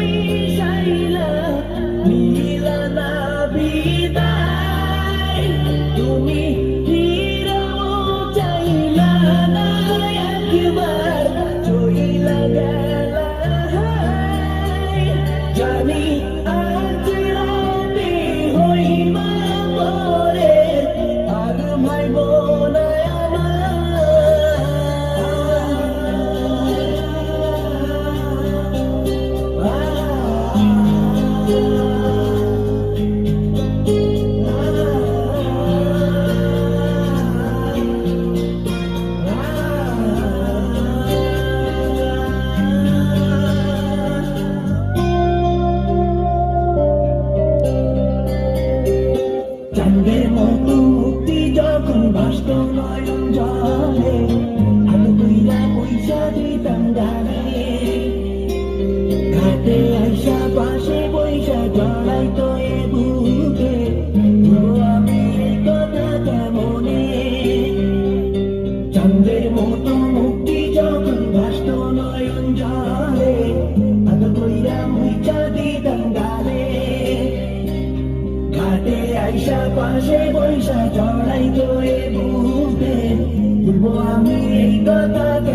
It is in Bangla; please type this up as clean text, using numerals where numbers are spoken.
মিশাইলা নীলা না বিদায় তুমি ফিরাও চাইলা না একবার চইলা গেলা জানি আজ রাতে হইবা পরে আর ভাইব না চাঁদের মতো মুক্তি যখন ভাসত নয়ন জলে আমি তুইরা পয়সা দিতাম গানে ঘাটে আইসা পাশে পয়সা জড়াইতো এ বুকে আমি কথা কেমনে চাঁদের মতো মুক্তি যখন ভাসত নয়ন জলে আমি তুইরা পয়সা দিতাম গানে ঘাটে আইসা পাশে বৈশা জড়াইতো এ বুকে বলবো আমি এই কথা।